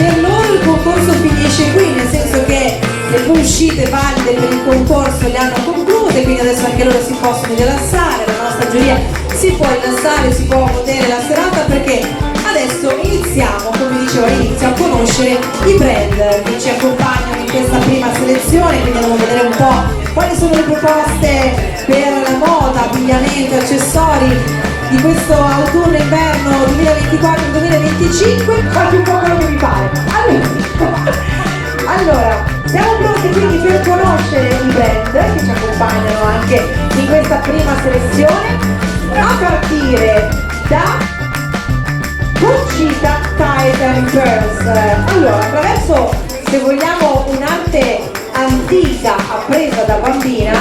per loro il concorso finisce qui, nel senso che le uscite valide per il concorso le hanno concluse, quindi adesso anche loro si possono rilassare, la nostra giuria si può rilassare, si può godere la serata, perché adesso iniziamo, come dicevo all'inizio, a conoscere i brand che ci accompagnano in questa prima selezione, quindi andiamo a vedere un po' quali sono le proposte per la moda, abbigliamento, accessori di questo autunno-inverno 2024-2025. Faccio un po' quello che mi pare. Allora, siamo pronti quindi per conoscere i brand che ci accompagnano anche in questa prima selezione, a partire da Conchita Titan Pearls. Allora, attraverso, se vogliamo, un'arte antica appresa da bambina,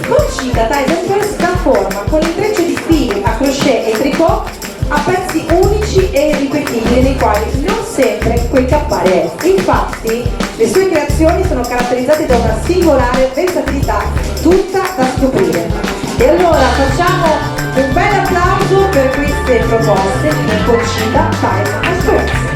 Conchita Titan Pearls dà forma con l'intreccio di fili a crochet e tricot a pezzi unici e irripetibili, nei quali non sempre puoi cappare. Infatti le sue creazioni sono caratterizzate da una singolare versatilità tutta da scoprire. E allora facciamo un bel applauso per queste proposte di Conchita Titan Pearls.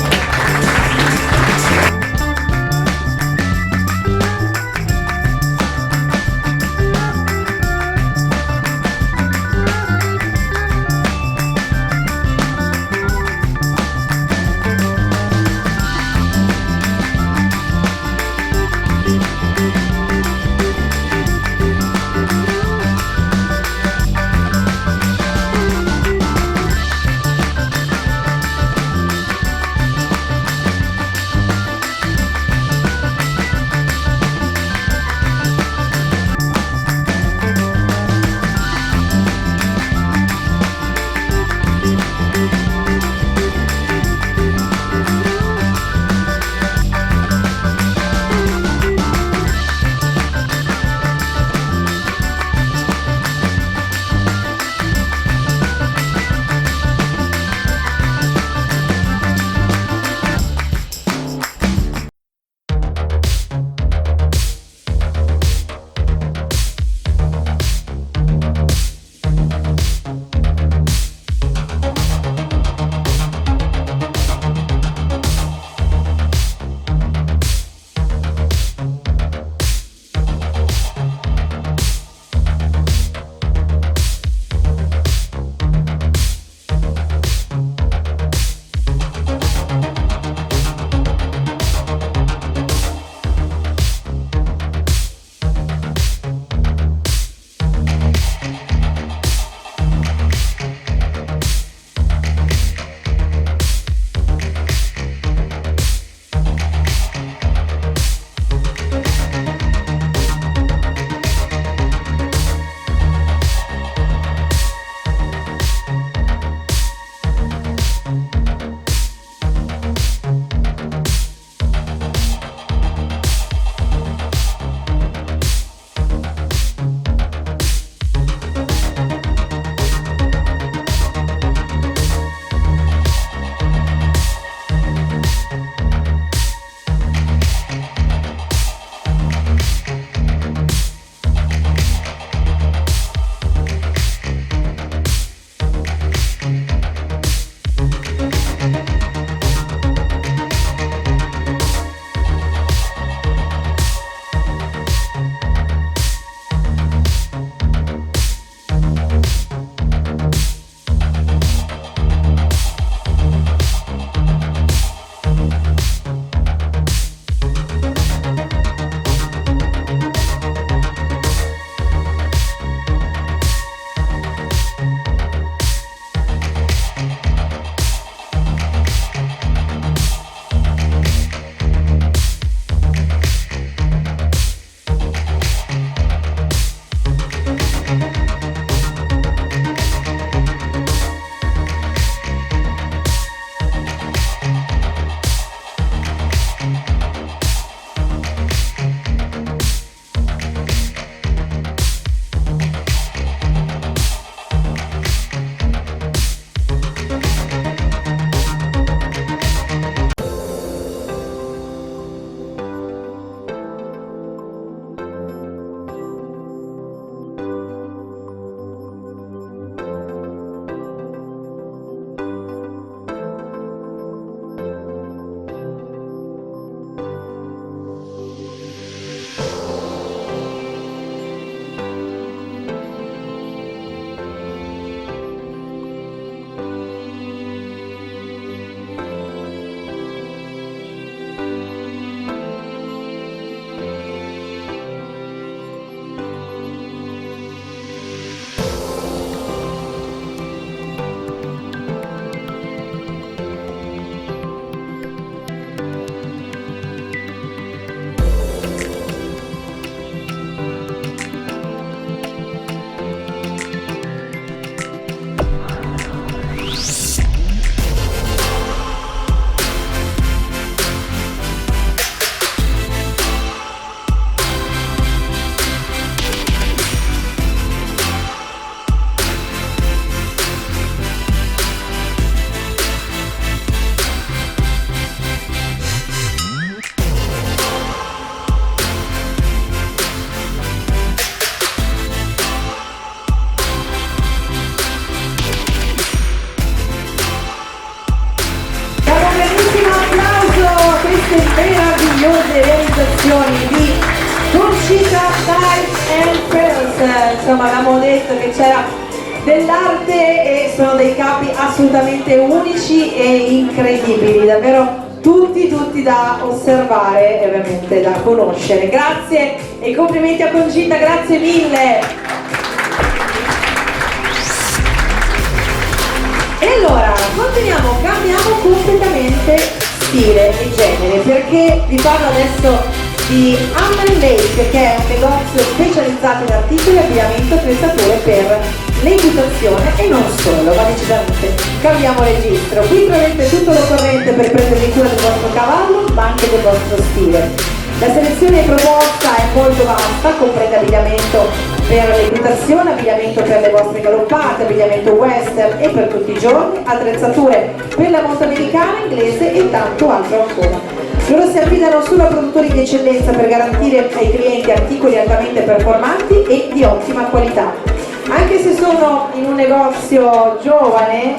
grandi realizzazioni di Conchita Tights and Pearls. Insomma, avevamo detto che c'era dell'arte e sono dei capi assolutamente unici e incredibili, davvero tutti da osservare e ovviamente da conoscere. Grazie e complimenti a Conchita, grazie mille. E allora, continuiamo, cambiamo completamente stile e genere, perché vi parlo adesso di Hammer Lake, che è un negozio specializzato in articoli, abbigliamento e attrezzature per l'equitazione e non solo, ma decisamente cambiamo registro. Qui troverete tutto l'occorrente per prendervi cura del vostro cavallo, ma anche del vostro stile. La selezione proposta è molto vasta, comprende abbigliamento per l'equitazione, abbigliamento per le vostre galoppate, abbigliamento western e per tutti i giorni, attrezzature per la moto americana, inglese e tanto altro ancora. Loro si affidano solo a produttori di eccellenza per garantire ai clienti articoli altamente performanti e di ottima qualità. Anche se sono in un negozio giovane,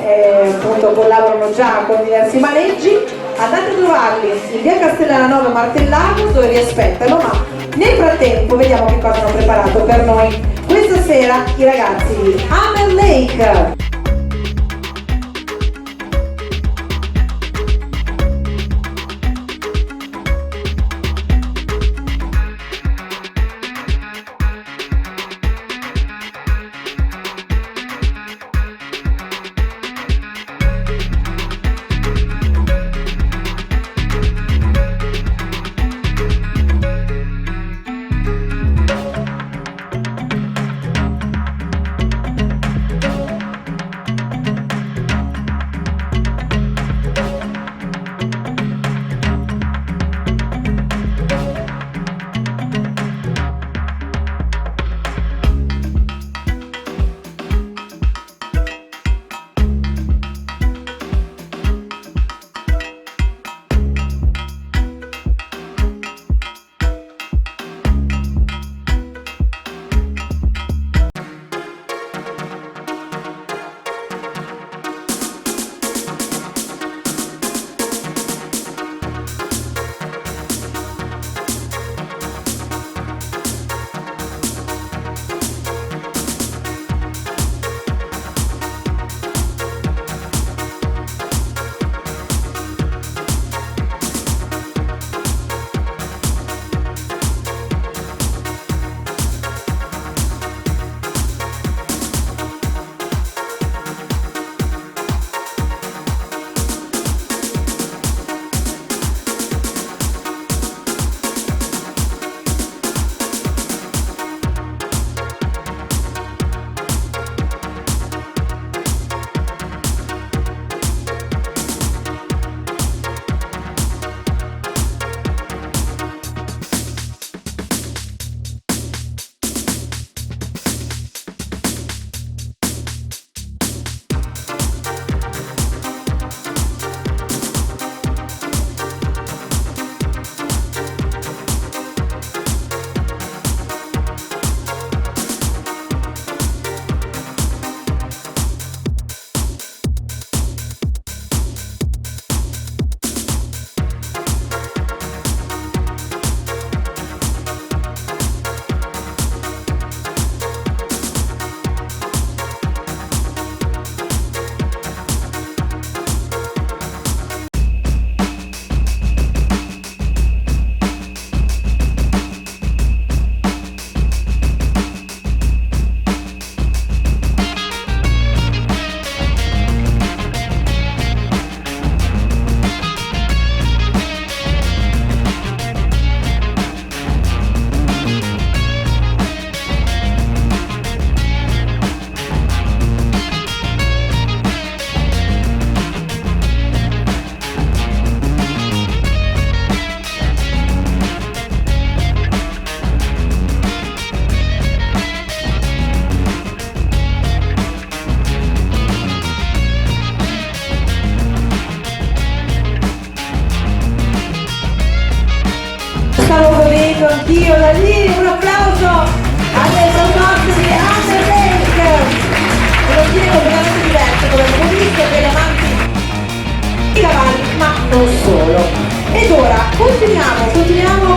appunto collaborano già con diversi maneggi, andate a trovarli in via Castellana 9 Martellago, dove vi aspettano, ma nel frattempo vediamo che cosa hanno preparato per noi questa sera i ragazzi di Hammer Lake. godendo anch'io da lì, un applauso alle proposte di Hammer Lake, uno stile completamente diverso come abbiamo visto per gli amanti i cavalli, ma non solo. Ed ora continuiamo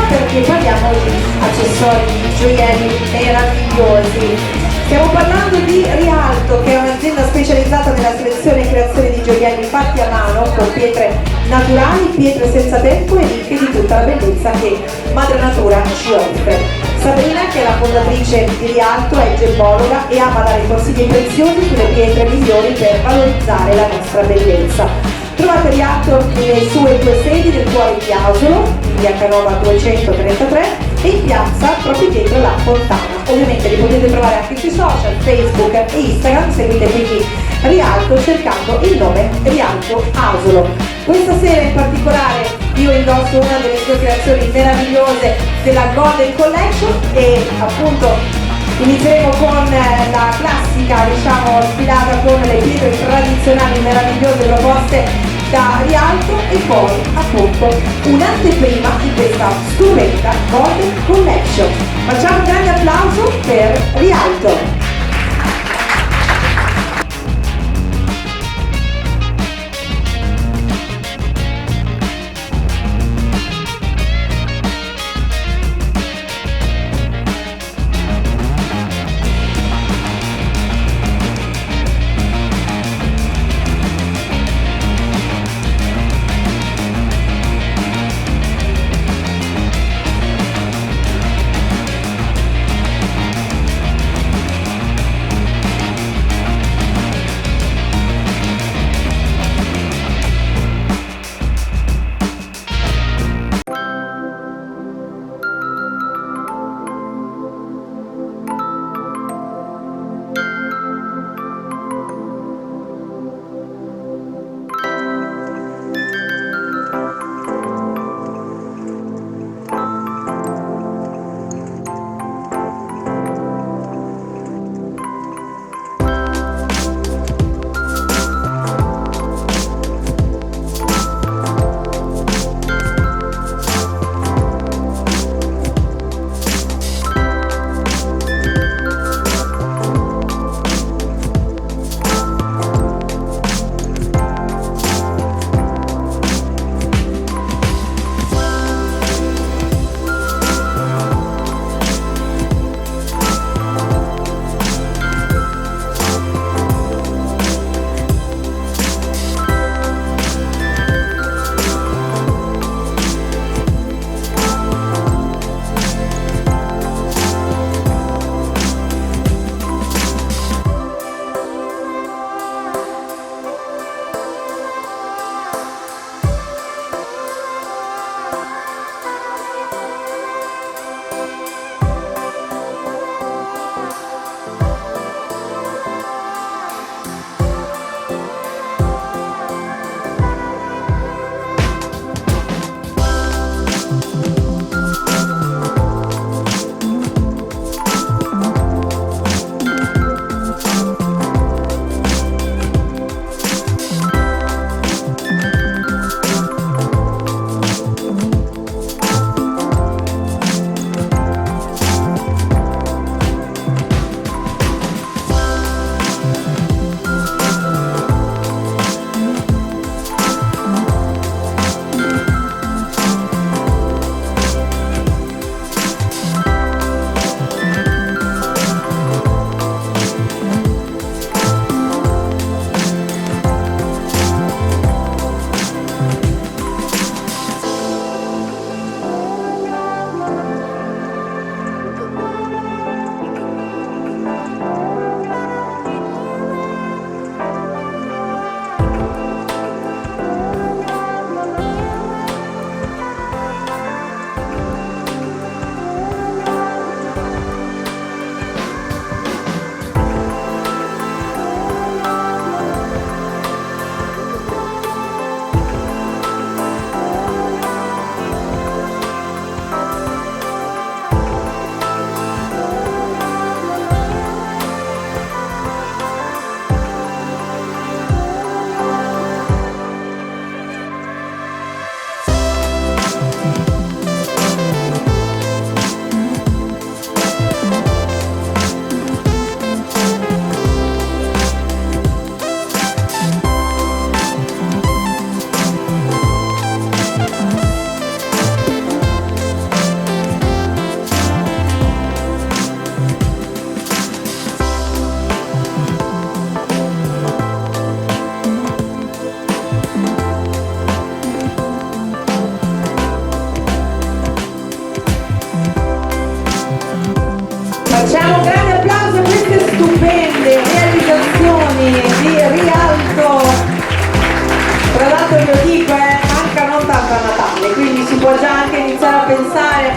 perché parliamo di accessori, di gioielli meravigliosi. Stiamo parlando di Rialto, che è un'azienda specializzata nella selezione e creazione di gioielli fatti a mano con pietre naturali, pietre senza tempo e ricche di tutta la bellezza che Madre Natura ci offre. Sabrina, che è la fondatrice di Rialto, è gemmologa e ama dare consigli preziosi sulle pietre migliori per valorizzare la nostra bellezza. Trovate Rialto nelle sue due sedi del cuore di Asolo, in via Canova 233 e in piazza proprio dietro la Fontana. Ovviamente li potete trovare anche sui social, Facebook e Instagram, seguite quindi Rialto cercando il nome Rialto Asolo. Questa sera in particolare io indosso una delle sue creazioni meravigliose della Golden Collection e appunto inizieremo con la classica, diciamo, sfilata con le pietre tradizionali meravigliose proposte da Rialto e poi appunto un'anteprima di questa stupenda Golden Collection. Facciamo un grande applauso per Rialto.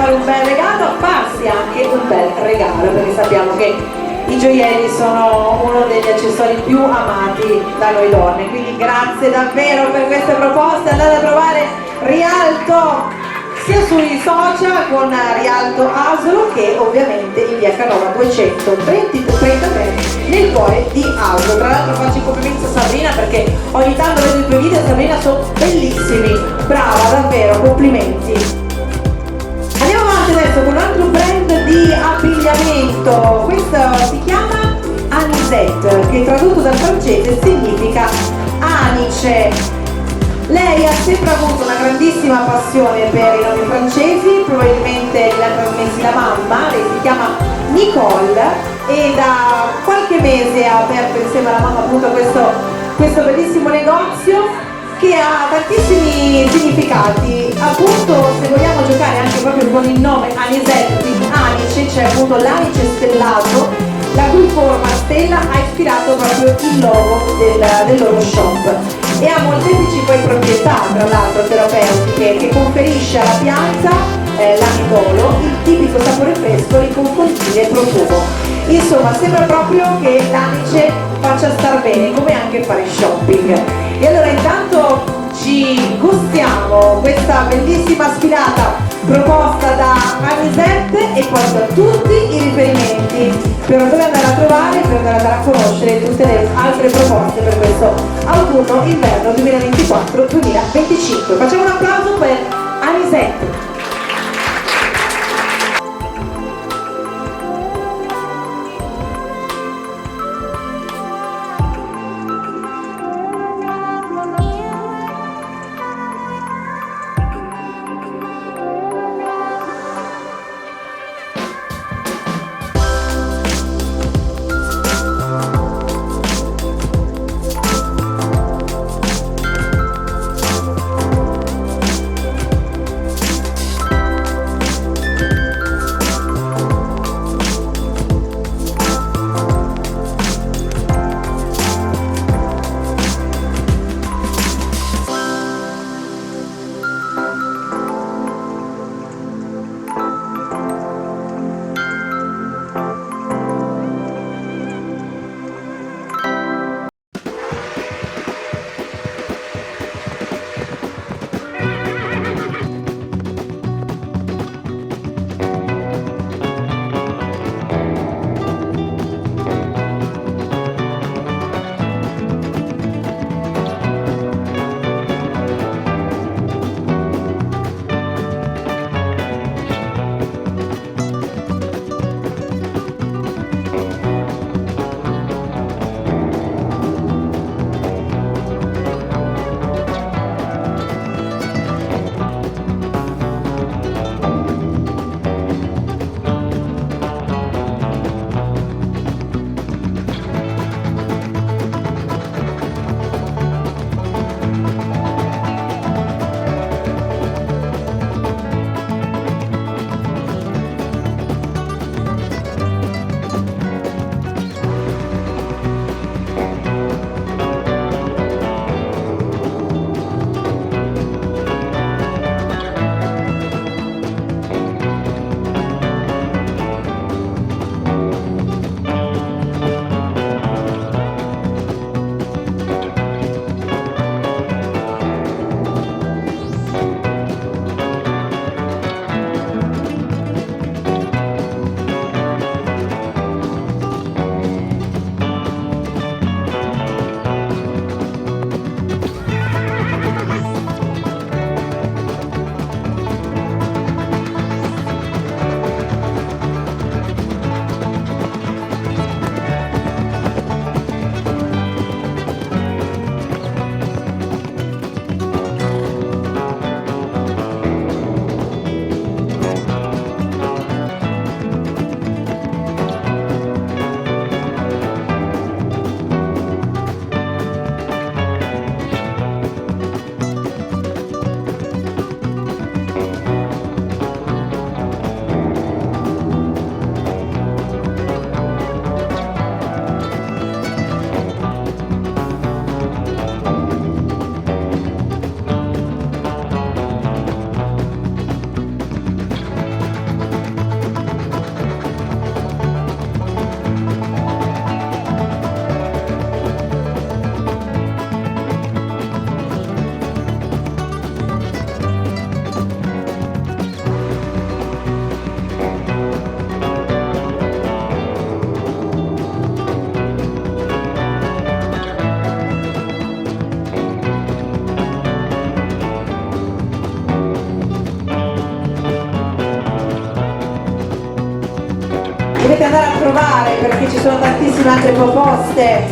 fare un bel regalo, farsi anche un bel regalo, perché sappiamo che i gioielli sono uno degli accessori più amati da noi donne, quindi grazie davvero per queste proposte. Andate a trovare Rialto sia sui social con Rialto Asolo che ovviamente in via Canova 233 nel cuore di Asolo. Tra l'altro faccio i complimenti a Sabrina perché ogni tanto vedo i tuoi video, Sabrina, sono bellissimi, brava davvero, complimenti. Andiamo avanti adesso con un altro brand di abbigliamento, questo si chiama Anisette, che tradotto dal francese significa anice. Lei ha sempre avuto una grandissima passione per i nomi francesi, probabilmente l'ha trasmessi la mamma, lei si chiama Nicole e da qualche mese ha aperto insieme alla mamma appunto questo bellissimo negozio che ha tantissimi significati. Appunto, se vogliamo giocare anche proprio con il nome Anisette, quindi anice, c'è appunto l'anice stellato, la cui forma a stella ha ispirato proprio il logo del loro shop e ha molteplici poi proprietà, tra l'altro terapeutiche, che conferisce alla pianta l'amidolo, il tipico sapore fresco, l'inconfondibile profumo. Insomma, sembra proprio che l'anice faccia star bene, come anche fare shopping. E allora intanto ci gustiamo questa bellissima sfilata proposta da Anisette e poi da tutti i riferimenti per dove andare a trovare, per andare a conoscere tutte le altre proposte per questo autunno-inverno 2024-2025. Facciamo un applauso per Anisette. dovete andare a provare perché ci sono tantissime altre proposte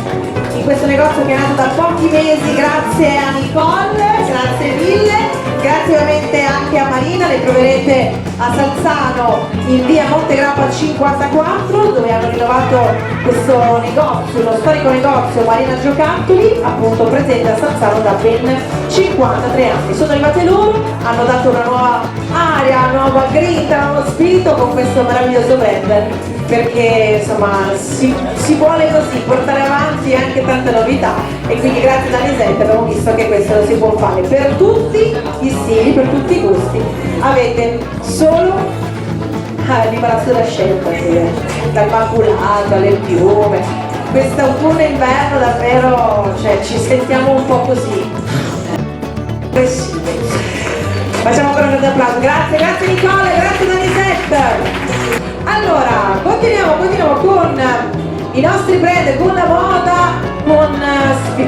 in questo negozio che è nato da pochi mesi. Grazie a Nicole, grazie mille, grazie ovviamente anche a Marina. Le troverete a Salzano in via Montegrappa 54, dove hanno rinnovato questo negozio, uno storico negozio Marina Giocattoli, appunto presente a Salzano da ben 53 anni. Sono arrivate loro, hanno dato una nuova aria, una nuova grinta, un nuovo spirito con questo meraviglioso brand, perché insomma si vuole così portare avanti anche tante novità, e quindi grazie ad Anisette abbiamo visto che questo lo si può fare per tutti gli stili, per tutti i gusti. Avete solo l'imbarazzo da scelta, dal maculato alle piume. Quest'autunno e inverno davvero, cioè, ci sentiamo un po' così aggressivi. Facciamo ancora un grande applauso. Grazie Nicole, grazie Danisette. Allora, continuiamo con i nostri brand, con la moda, con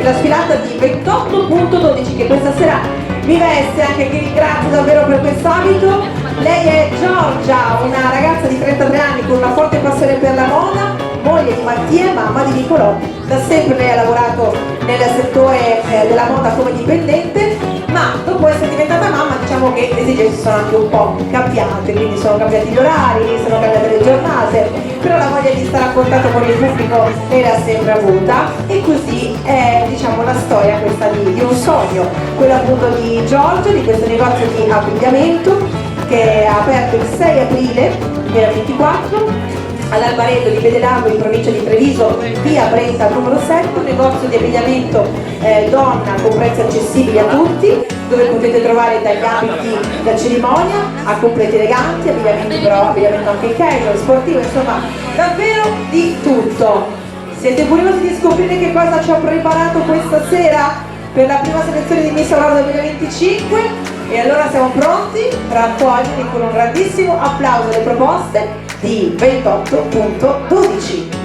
la sfilata di 28.12 che questa sera mi veste, anche che ringrazio davvero per questo abito. Lei è Giorgia, una ragazza di 33 anni con una forte passione per la moda, moglie di Mattia e mamma di Nicolò. Da sempre lei ha lavorato nel settore della moda come dipendente, ma dopo essere diventata mamma diciamo che le esigenze sono anche un po' cambiate, quindi sono cambiati gli orari, sono cambiate le giornate, però la voglia di stare a contatto con il pubblico lei l'ha sempre avuta, e così è diciamo la storia questa di un sogno, quello appunto di Giorgia, di questo negozio di abbigliamento che ha aperto il 6 aprile 2024 all'Albaredo di Bedelardo in provincia di Treviso, via Brenta numero 7, un negozio di abbigliamento donna con prezzi accessibili a tutti, dove potete trovare dagli abiti da cerimonia a completi eleganti, abbigliamento però, abbigliamento anche casual, sportivo, insomma davvero di tutto. Siete curiosi di scoprire che cosa ci ho preparato questa sera per la prima selezione di Miss Aurora 2025? E allora siamo pronti per accogliere con un grandissimo applauso le proposte di 28.12.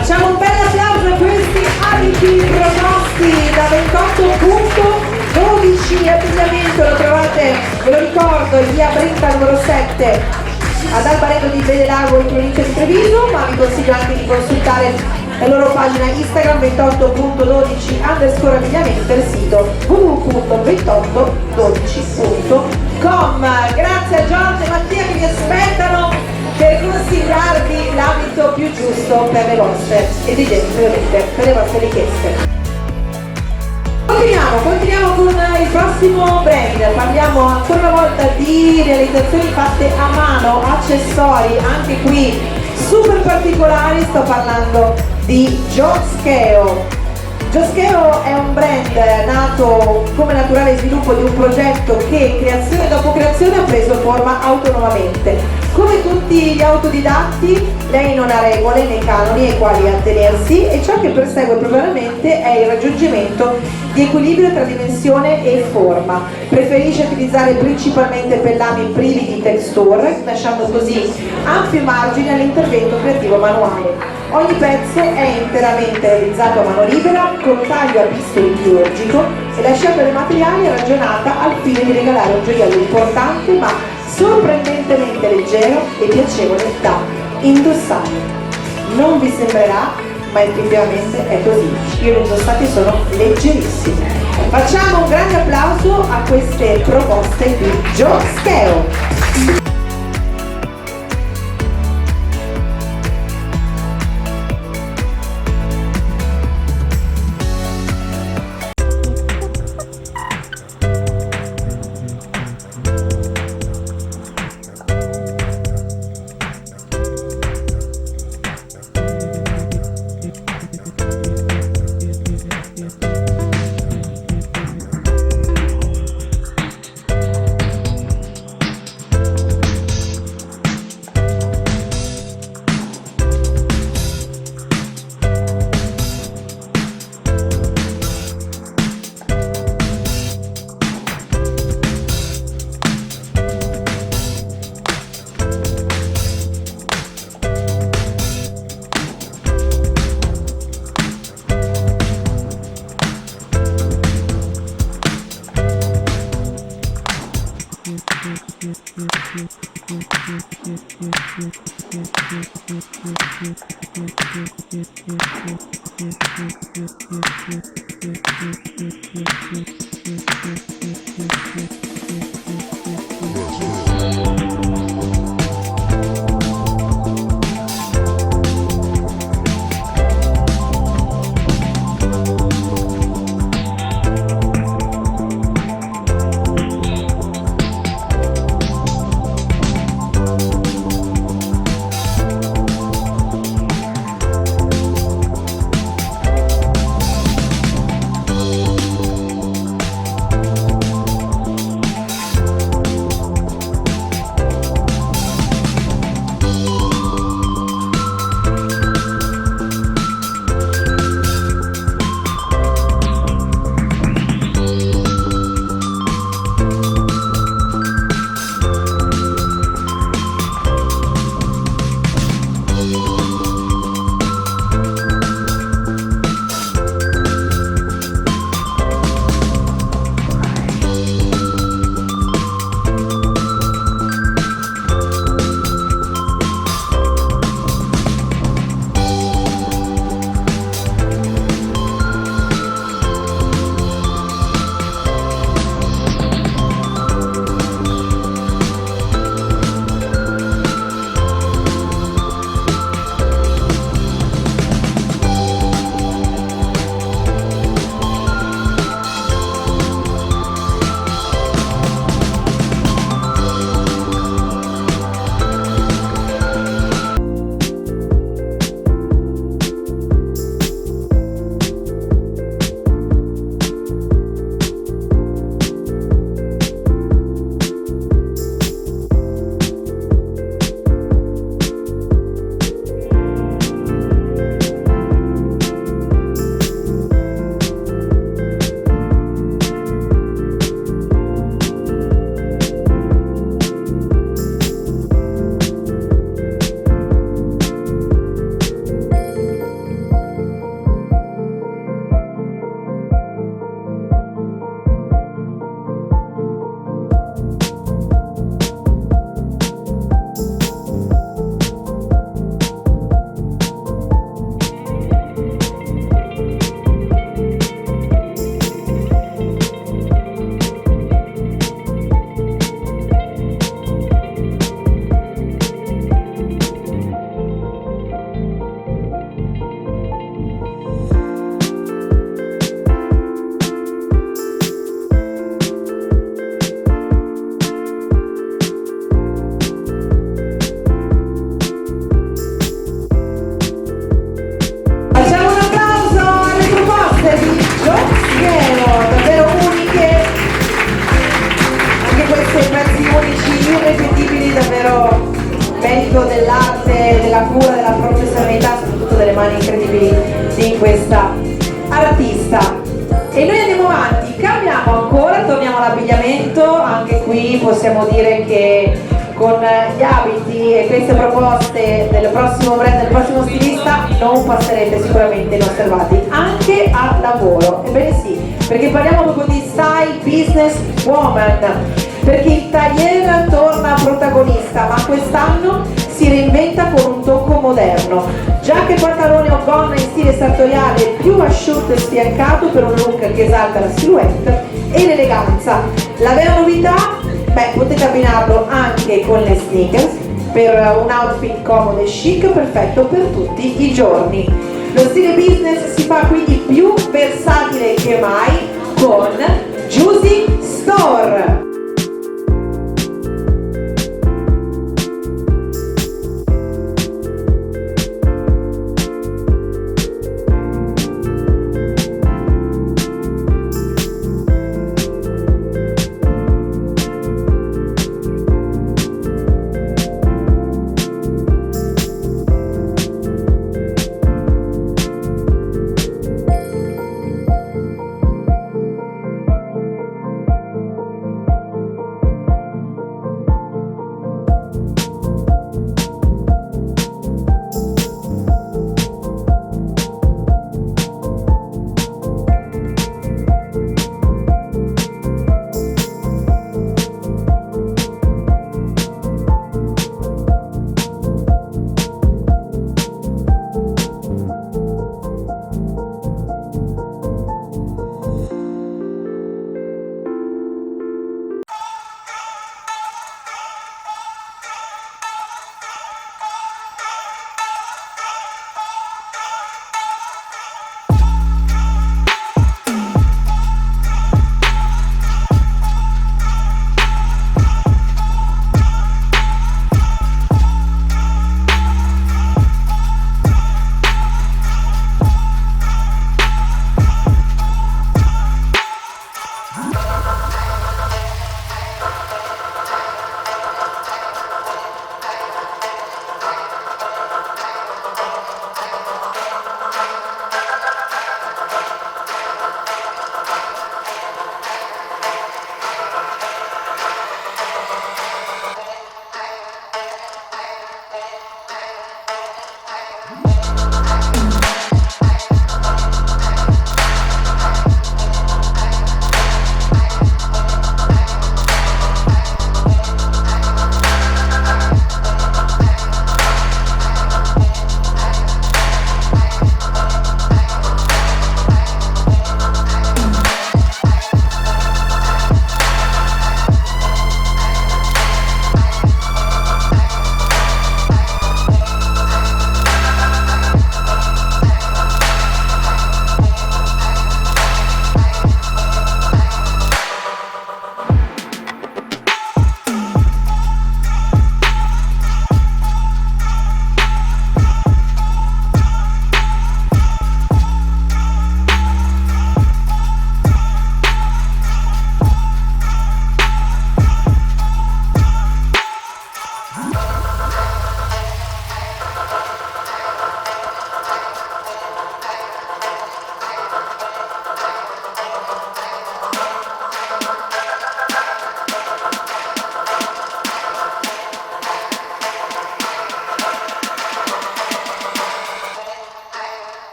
Facciamo un bel applauso a questi abiti proposti da 28.12. Abbigliamento lo trovate, ve lo ricordo, in via Brenta numero 7 ad Albaredo di Bedelago in provincia di Treviso, ma vi consiglio anche di consultare la loro pagina Instagram 28.12_abbigliamento e il sito www.2812.com. Grazie a Giorgio e Mattia che vi aspettano per consigliarvi l'abito più giusto per le vostre esigenze, ovviamente per le vostre richieste. Continuiamo con il prossimo brand. Parliamo ancora una volta di realizzazioni fatte a mano, accessori, anche qui super particolari. Sto parlando di Joscheo. Joscheo è un brand nato come naturale sviluppo di un progetto che creazione dopo creazione ha preso forma autonomamente. Come tutti gli autodidatti, lei non ha regole né canoni ai quali attenersi e ciò che persegue propriamente è il raggiungimento di equilibrio tra dimensione e forma. Preferisce utilizzare principalmente pellami privi di texture, lasciando così ampio margine all'intervento creativo manuale. Ogni pezzo è interamente realizzato a mano libera, con taglio a bisturi chirurgico e la scelta dei materiali è ragionata al fine di regalare un gioiello importante ma sorprendentemente leggero e piacevole da indossare. Non vi sembrerà, ma effettivamente è così. Io li ho indossati e sono leggerissimi. Facciamo un grande applauso a queste proposte di Joscheo. mani incredibili di questa artista. E noi andiamo avanti, cambiamo ancora, torniamo all'abbigliamento, anche qui possiamo dire che con gli abiti e queste proposte del prossimo brand, del prossimo stilista non passerete sicuramente inosservati, anche a lavoro. Ebbene sì, perché parliamo proprio di style business woman, perché il tailleur torna protagonista, ma quest'anno si reinventa con un tocco moderno. Giacca e pantalone o gonna in stile sartoriale più asciutto e sfiancato per un look che esalta la silhouette e l'eleganza. La vera novità? Beh, potete abbinarlo anche con le sneakers per un outfit comodo e chic perfetto per tutti i giorni. Lo stile business si fa quindi più versatile che mai con Juicy Store.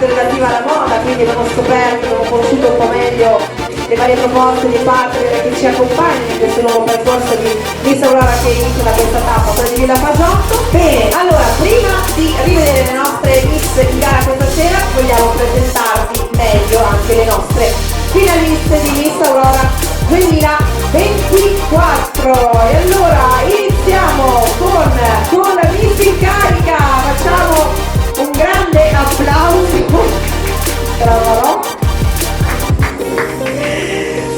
relativa alla moda, quindi abbiamo scoperto, abbiamo conosciuto un po' meglio le varie proposte dei partner che ci accompagnano in questo nuovo percorso di Miss Aurora che inizia da questa tappa, quella di Villa Fagiotto. Bene, allora prima di rivedere le nostre Miss in gara questa sera vogliamo presentarvi meglio anche le nostre finaliste di Miss Aurora 2024. E allora iniziamo con la Miss in carica, facciamo un grande applauso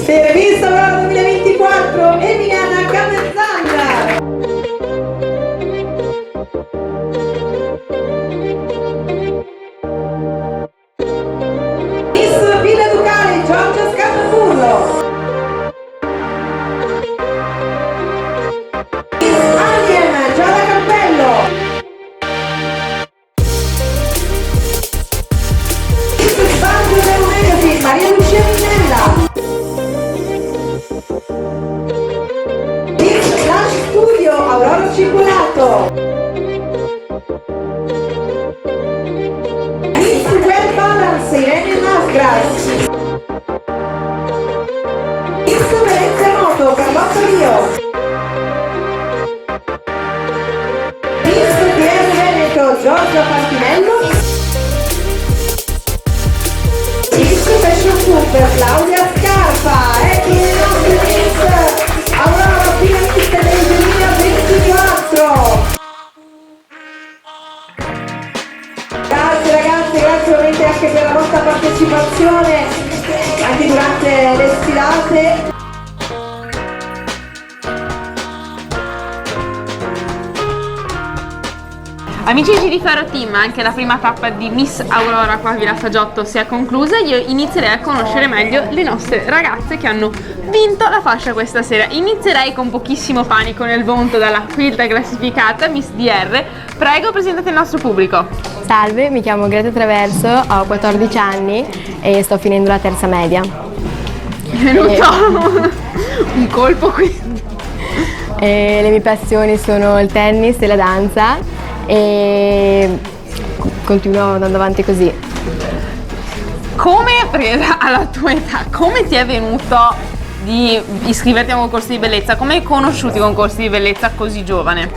per Miss Aurora 2024 Emiliana Camezzana. per Claudia Scarpa e i nostri Miss Aurora finalista del 2024. Grazie ragazzi, grazie ovviamente anche per la vostra partecipazione anche durante le sfilate. Amici di Faro Team, anche la prima tappa di Miss Aurora qua a Villa Fagiotto si è conclusa. Io inizierei a conoscere meglio le nostre ragazze che hanno vinto la fascia questa sera. Inizierei con pochissimo panico nel volto dalla quinta classificata, Miss DR. Prego, presentate il nostro pubblico. Salve, mi chiamo Greta Traverso, ho 14 anni e sto finendo la terza media. È venuto un colpo qui. Le mie passioni sono il tennis e la danza e continuo andando avanti così. Come, alla tua età, come ti è venuto di iscriverti a un concorso di bellezza? Come hai conosciuto i concorsi di bellezza così giovane?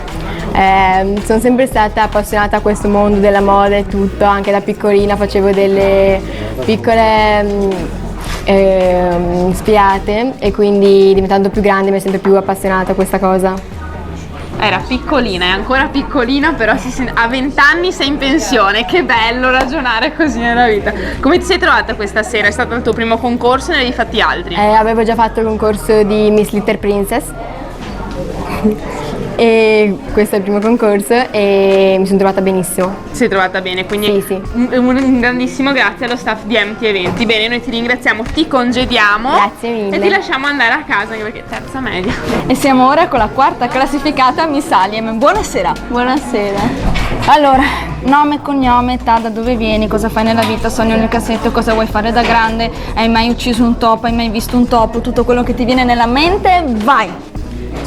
Sono sempre stata appassionata a questo mondo della moda e tutto, anche da piccolina facevo delle piccole spiate e quindi diventando più grande mi è sempre più appassionata a questa cosa. Era piccolina, è ancora piccolina, però a 20 anni sei in pensione, che bello ragionare così nella vita. Come ti sei trovata questa sera? È stato il tuo primo concorso, ne avevi fatti altri? Avevo già fatto il concorso di Miss Little Princess e questo è il primo concorso e mi sono trovata benissimo. Ti sei trovata bene, quindi sì. Un grandissimo grazie allo staff di MT Eventi. Bene, noi ti ringraziamo, ti congediamo. Grazie mille. E ti lasciamo andare a casa anche perché terza media. E siamo ora con la quarta classificata Miss Aliem. Buonasera. Buonasera. Allora, nome, cognome, età, da dove vieni, cosa fai nella vita, sogno nel cassetto, cosa vuoi fare da grande, hai mai ucciso un topo, hai mai visto un topo, tutto quello che ti viene nella mente, vai!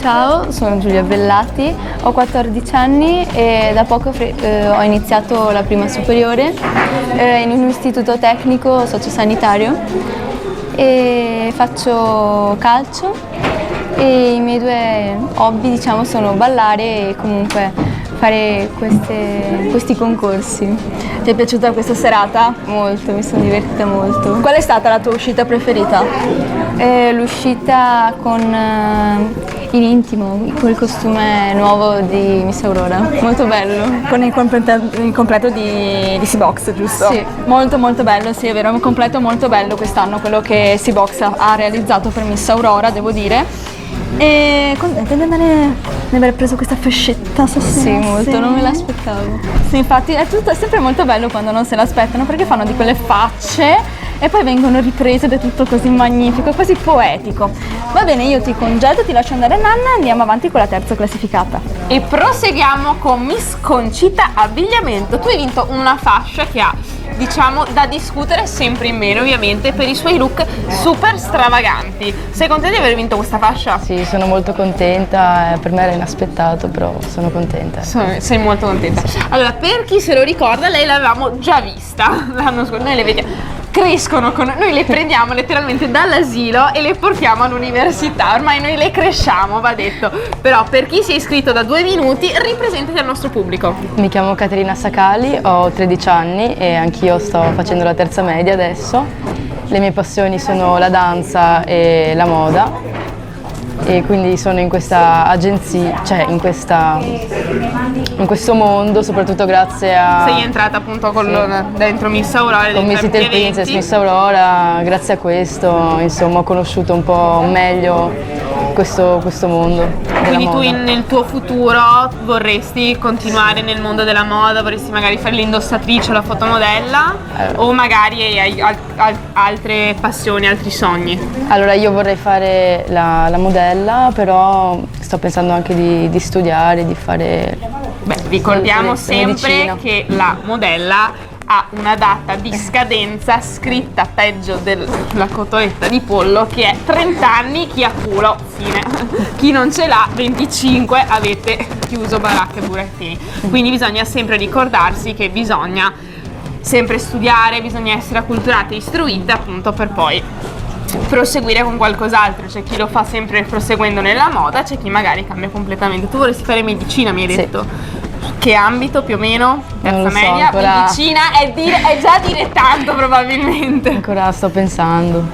Ciao, sono Giulia Bellati, ho 14 anni e da poco ho iniziato la prima superiore in un istituto tecnico sociosanitario e faccio calcio e i miei due hobby diciamo sono ballare e comunque fare questi concorsi. Ti è piaciuta questa serata? Molto, mi sono divertita molto. Qual è stata la tua uscita preferita? L'uscita con in intimo, con il costume nuovo di Miss Aurora, molto bello. Con il completo di Seabox, giusto? Sì. Molto molto bello, sì è vero, è un completo molto bello quest'anno, quello che Seabox ha realizzato per Miss Aurora, devo dire. E contenta di aver preso questa fascetta stasera? Sì, molto, non me l'aspettavo. Sì, infatti è sempre molto bello quando non se l'aspettano perché fanno di quelle facce e poi vengono riprese ed è tutto così magnifico, quasi poetico. Va bene, io ti congedo, ti lascio andare Nanna e andiamo avanti con la terza classificata. E proseguiamo con Miss Concita Abbigliamento. Tu hai vinto una fascia che ha, diciamo, da discutere sempre in meno ovviamente per i suoi look super stravaganti. Sei contenta di aver vinto questa fascia? Sì, sono molto contenta, per me era inaspettato, però sono contenta. Sei molto contenta. Allora, per chi se lo ricorda, lei l'avevamo già vista l'anno scorso, noi le vediamo. Crescono con noi, le prendiamo letteralmente dall'asilo e le portiamo all'università, ormai noi le cresciamo, va detto. Però per chi si è iscritto da 2 minuti, ripresentati al nostro pubblico. Mi chiamo Caterina Sacali, ho 13 anni e anch'io sto facendo la terza media adesso. Le mie passioni sono la danza e la moda e quindi sono in questa agenzia, cioè in questo mondo, soprattutto grazie a... Sei entrata appunto dentro Miss Aurora, con Miss Little Princess, Miss Aurora, grazie a questo insomma ho conosciuto un po' meglio questo mondo della Quindi moda. tu nel tuo futuro vorresti continuare nel mondo della moda, vorresti magari fare l'indossatrice o la fotomodella o magari hai altre passioni, altri sogni? Allora io vorrei fare la modella, però sto pensando anche di studiare, di fare... Beh, ricordiamo sempre medicina. che la modella ha una data di scadenza scritta peggio della cotoletta di pollo che è 30 anni, chi ha culo, fine. Chi non ce l'ha, 25, avete chiuso baracca e burattini. Quindi bisogna sempre ricordarsi che bisogna sempre studiare, bisogna essere acculturate e istruite appunto per poi proseguire con qualcos'altro. C'è chi lo fa sempre proseguendo nella moda, c'è chi magari cambia completamente. Tu vorresti fare medicina, mi hai detto? Che ambito più o meno? Terza Non lo so, media, ancora- medicina, è già dire tanto probabilmente. Ancora sto pensando.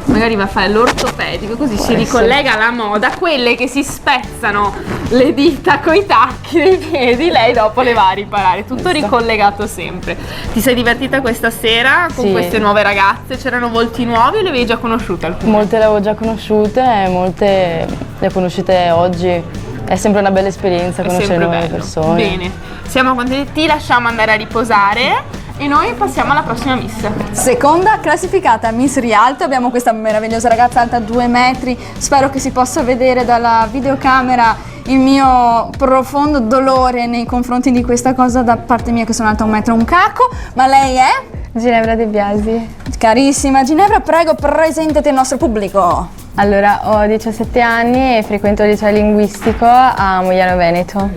Magari va a fare l'ortopedico, così si ricollega alla moda. Quelle che si spezzano le dita coi tacchi dei piedi, lei dopo le va a riparare, tutto ricollegato sempre. Ti sei divertita questa sera con Sì. queste nuove ragazze? C'erano volti nuovi o le avevi già conosciute alcune? Molte le avevo già conosciute e molte le ho conosciute oggi. È sempre una bella esperienza È conoscere sempre nuove bello. persone. Bene, siamo contenti, ti lasciamo andare a riposare e noi passiamo alla prossima miss. Seconda classificata Miss Rialto, abbiamo questa meravigliosa ragazza alta 2 metri, spero che si possa vedere dalla videocamera il mio profondo dolore nei confronti di questa cosa da parte mia che sono alta 1 metro e un caco, ma lei è? Ginevra De Biasi. Carissima Ginevra, prego presentati al nostro pubblico. Allora, ho 17 anni e frequento il liceo linguistico a Mogliano Veneto.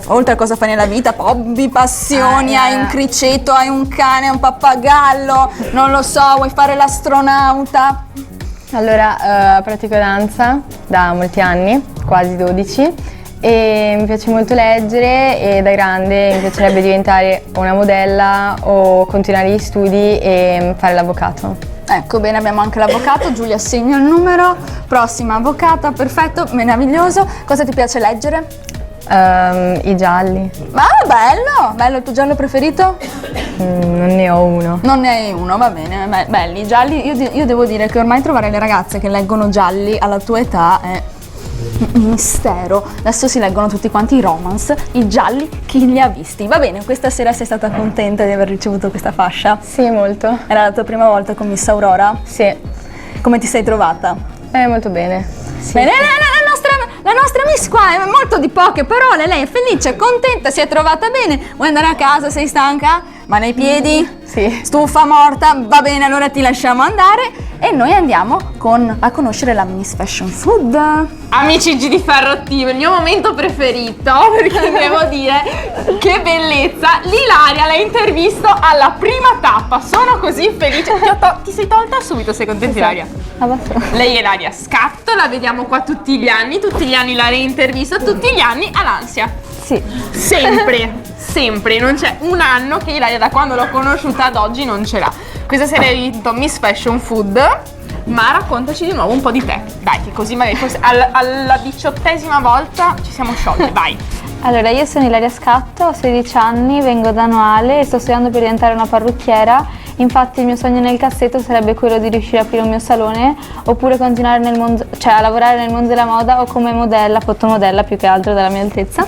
Oltre a cosa fai nella vita, hobby, passioni, hai un criceto, hai un cane, un pappagallo, non lo so, vuoi fare l'astronauta? Allora, pratico danza da molti anni, quasi 12, e mi piace molto leggere e da grande mi piacerebbe diventare una modella o continuare gli studi e fare l'avvocato. Ecco, bene, abbiamo anche l'avvocato, Giulia segno il numero, prossima avvocata, perfetto, meraviglioso. Cosa ti piace leggere? I gialli. Ah, bello, il tuo giallo preferito? Non ne ho uno. Non ne hai uno, va bene, belli, i gialli, io devo dire che ormai trovare le ragazze che leggono gialli alla tua età è un mistero. Adesso si leggono tutti quanti i romance, i gialli, chi li ha visti? Va bene, questa sera sei stata contenta di aver ricevuto questa fascia? Sì, molto. Era la tua prima volta con Miss Aurora? Sì, Come ti sei trovata? molto bene. Bene, la nostra Miss qua è molto di poche parole, lei è felice, è contenta, si è trovata bene. Vuoi andare a casa, sei stanca? Ma nei piedi? Sì. Stufa, morta? Va bene, allora ti lasciamo andare e noi andiamo a conoscere la Miss Fashion Food. Amici G di Ferro Attivo, il mio momento preferito, perché devo dire che bellezza. L'Ilaria l'ha intervisto alla prima tappa, sono così felice. Ti sei tolta subito, sei contenta Ilaria? Abbastanza. Lei è Ilaria Scatto, la vediamo qua tutti gli anni Ilaria intervista, tutti gli anni ha l'ansia. Sì. Sempre, non c'è un anno che Ilaria da quando l'ho conosciuta ad oggi non ce l'ha. Questa sera hai vinto Miss Fashion Food, ma raccontaci di nuovo un po' di te. Dai, che così magari forse alla 18ª volta ci siamo sciolte, vai. Allora, io sono Ilaria Scatto, ho 16 anni, vengo da Noale e sto studiando per diventare una parrucchiera. Infatti il mio sogno nel cassetto sarebbe quello di riuscire a aprire un mio salone oppure continuare nel mondo, cioè a lavorare nel mondo della moda o come modella, fotomodella più che altro dalla mia altezza,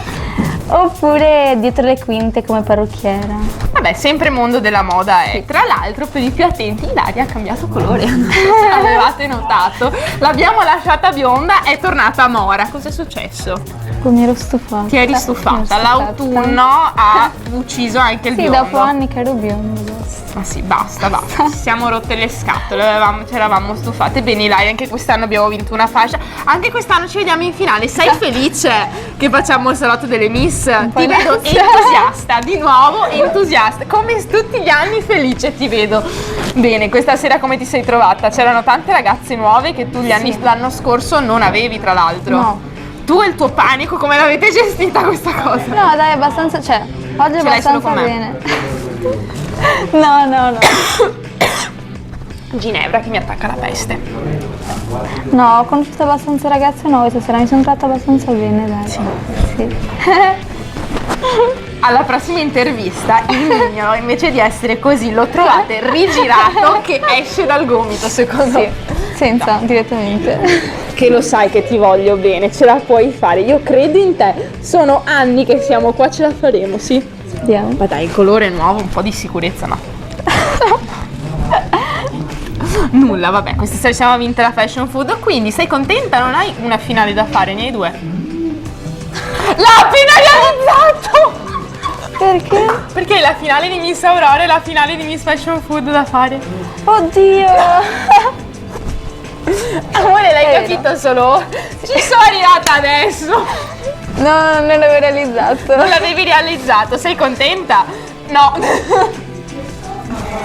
oppure dietro le quinte come parrucchiera. Vabbè, sempre mondo della moda è. Tra l'altro, per i più attenti, Ilaria ha cambiato colore. Se l'avevate notato, l'abbiamo lasciata bionda, è tornata mora. Cos'è successo? Mi ero stufata. Ti eri stufata. L'autunno ha ucciso anche il Sì, biondo. dopo anni che ero biondo. Ma sì, basta. Ci siamo rotte le scatole, ci eravamo stufate. Bene, Ilaria, anche quest'anno abbiamo vinto una fascia. Anche quest'anno ci vediamo in finale. Sei felice che facciamo il salotto delle Miss? Ti vedo entusiasta, di nuovo entusiasta. Come tutti gli anni felice ti vedo. Bene, questa sera come ti sei trovata? C'erano tante ragazze nuove che tu l'anno scorso non avevi, tra l'altro. No. Tu e il tuo panico, come l'avete gestita questa cosa? No, dai, abbastanza, cioè, oggi è Ce l'hai solo abbastanza con me? bene. No. Ginevra che mi attacca la peste. No, ho conosciuto abbastanza ragazze nuove stasera, mi sono trovata abbastanza bene, dai. Sì. Alla prossima intervista il mignolo invece di essere così lo trovate rigirato che esce dal gomito, secondo me. Senza, direttamente. Che lo sai che ti voglio bene, ce la puoi fare, io credo in te. Sono anni che siamo qua, ce la faremo, sì? Vediamo. Ma dai, il colore nuovo, un po' di sicurezza, no? Nulla, vabbè, questa sera ci siamo vinte la Fashion Food, quindi sei contenta? Non hai una finale da fare, ne hai due? L'ha finalizzato! Perché? Perché la finale di Miss Aurora e la finale di Miss Fashion Food da fare. Oddio! Amore, l'hai capito solo? Ci sono arrivata adesso! No, non l'avevo realizzato. Non l'avevi realizzato, sei contenta? No!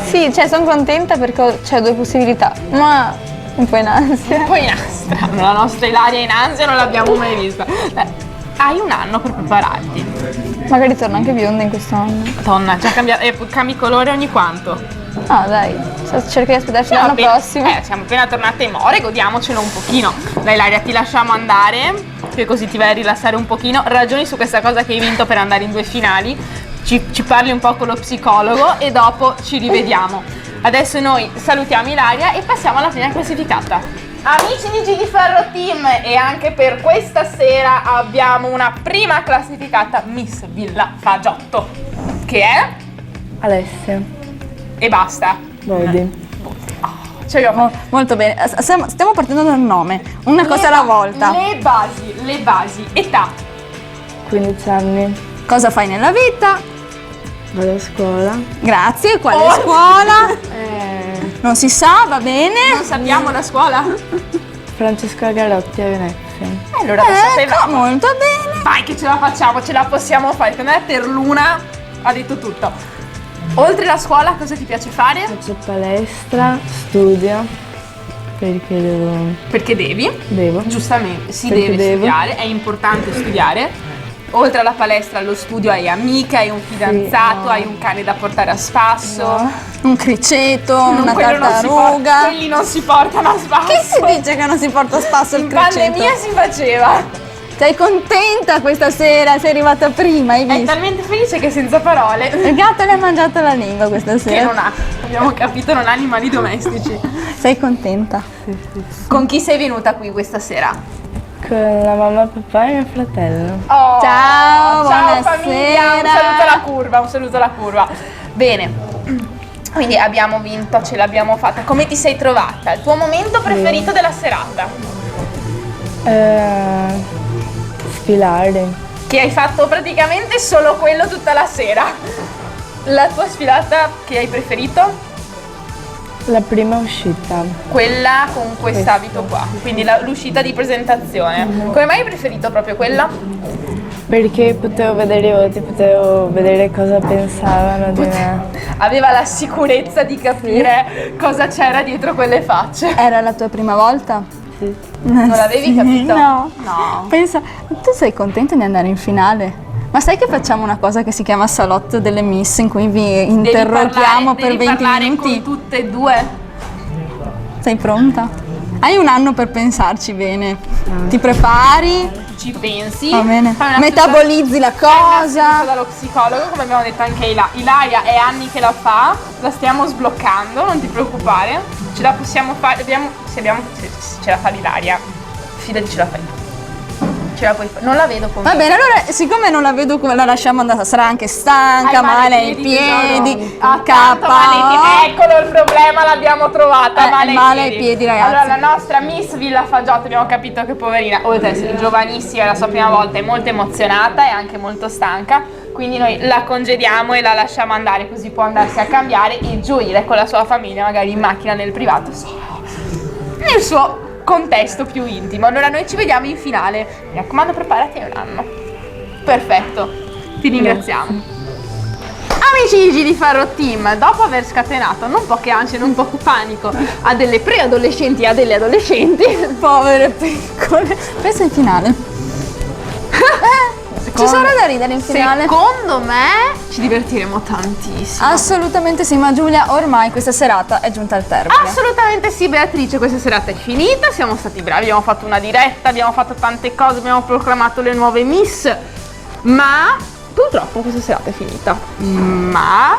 Sì, cioè sono contenta perché c'è 2 possibilità, ma un po' in ansia. Poi in ansia, la nostra Ilaria in ansia non l'abbiamo mai vista. Hai un anno per prepararti. Magari torna anche bionda in quest'anno. Madonna, già cambi colore ogni quanto? Ah dai, cerca di aspettarci l'anno prossimo. Siamo appena tornate in More, godiamocelo un pochino. Dai Ilaria, ti lasciamo andare, che così ti vai a rilassare un pochino. Ragioni su questa cosa che hai vinto per andare in 2 finali. Ci parli un po' con lo psicologo e dopo ci rivediamo. Adesso noi salutiamo Ilaria e passiamo alla prima classificata. Amici di Gigi Ferro Team, e anche per questa sera abbiamo una prima classificata, Miss Villa Fagiotto, che è Alessia. e basta. Bodi. Molto bene, stiamo partendo dal nome, una cosa alla volta. Le basi. Età. 15 anni. Cosa fai nella vita? Vado a scuola. Grazie, quale scuola? Non si sa, va bene. Non sappiamo la scuola? Francesco Galotti a Venezia. Allora adesso sei brava. Molto bene. Vai che ce la facciamo, ce la possiamo fare. Secondo me per l'una ha detto tutto. Oltre la scuola cosa ti piace fare? Faccio palestra, studio, perché devo. Giustamente, si Perché deve devo. studiare, è importante studiare. Oltre alla palestra, allo studio hai amiche, hai un fidanzato, no. hai un cane da portare a spasso. Un criceto, una Quello non si tartaruga. quelli non si portano a spasso. Che si dice che non si porta a spasso il In criceto? pandemia si faceva. Sei contenta questa sera? Sei arrivata prima, hai È visto? talmente felice che senza parole. Il gatto le ha mangiato la lingua questa Che sera. non ha, abbiamo capito, non ha animali domestici. Sei contenta? Con chi sei venuta qui questa sera? Con la mamma, papà e mio fratello. Oh, Ciao, ciao famiglia, un buonasera. saluto alla curva. Bene, quindi abbiamo vinto, ce l'abbiamo fatta. Come ti sei trovata? Il tuo momento preferito della serata? Sfilare. Che hai fatto praticamente solo quello tutta la sera. La tua sfilata che hai preferito? La prima uscita. Quella con quest'abito qua, quindi l'uscita di presentazione. Come mai hai preferito proprio quella? Perché potevo vedere i voti, potevo vedere cosa pensavano di me. Aveva la sicurezza di capire cosa c'era dietro quelle facce. Era la tua prima volta? Sì. Non l'avevi capito? No. No. Pensa, tu sei contenta di andare in finale? Ma sai che facciamo una cosa che si chiama salotto delle Miss in cui vi interroghiamo per 20 minuti? Con tutte e due. Sei pronta? Hai un anno per pensarci bene. Ti prepari? Ci pensi? Va bene. Fai una Metabolizzi la seduta- fai una cosa. seduta dallo psicologo, come abbiamo detto anche Ilaria, è anni che la fa, la stiamo sbloccando, non ti preoccupare. Ce la possiamo fare, se ce la fa l'Ilaria, fidati, ce la fai. Ce la puoi fare. Non la vedo come. Va bene, allora siccome non la vedo come la lasciamo andare, sarà anche stanca, Hai male ai piedi, tanto male ai piedi. Eccolo il problema, l'abbiamo trovata. male ai piedi, ragazzi. Allora, la nostra Miss Villa Fagiotto, abbiamo capito che poverina, oltre ad essere giovanissima, è la sua prima volta, è molto emozionata e anche molto stanca. Quindi noi la congediamo e la lasciamo andare, così può andarsi a cambiare e gioire con la sua famiglia, magari in macchina nel privato, nel suo contesto più intimo. Allora noi ci vediamo in finale. Mi raccomando, preparati a un anno. Perfetto, ti ringraziamo. Amici di Ferro Team, dopo aver scatenato non poche ansie, non poco panico a delle preadolescenti e a delle adolescenti, Povere piccole. Pensa in finale. Ci sarà da ridere in finale? secondo me ci divertiremo tantissimo. Assolutamente sì, ma Giulia, ormai questa serata è giunta al termine. Assolutamente sì, Beatrice, questa serata è finita, siamo stati bravi, abbiamo fatto una diretta, abbiamo fatto tante cose, abbiamo proclamato le nuove Miss, ma purtroppo questa serata è finita. Ma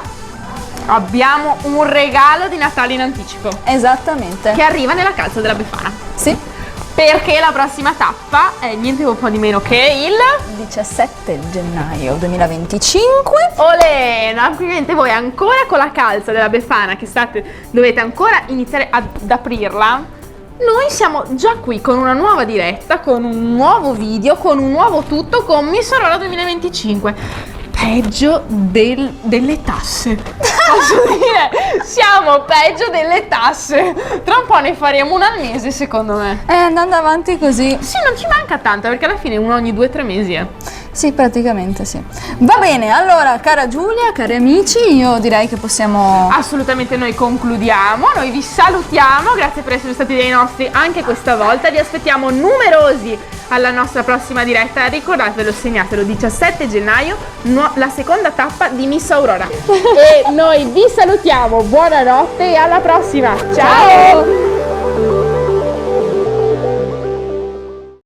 abbiamo un regalo di Natale in anticipo Esattamente. che arriva nella calza della Befana. Sì. Perché la prossima tappa è niente po' di meno che il 17 gennaio 2025. Olè! No, quindi voi ancora con la calza della Befana che dovete ancora iniziare ad aprirla. Noi siamo già qui con una nuova diretta, con un nuovo video, con un nuovo tutto, con Miss Aurora 2025. Peggio delle tasse. Posso dire? Siamo peggio delle tasse. Tra un po' ne faremo una al mese, secondo me. Andando avanti così. Sì, non ci manca tanto, perché alla fine uno ogni 2 o 3 mesi è. Sì, praticamente sì. Va bene, allora cara Giulia, cari amici, io direi che possiamo... Assolutamente, noi concludiamo, noi vi salutiamo, grazie per essere stati dei nostri anche questa volta, vi aspettiamo numerosi alla nostra prossima diretta, ricordatelo, segnatelo, 17 gennaio, la seconda tappa di Miss Aurora. E noi vi salutiamo, buonanotte e alla prossima, ciao!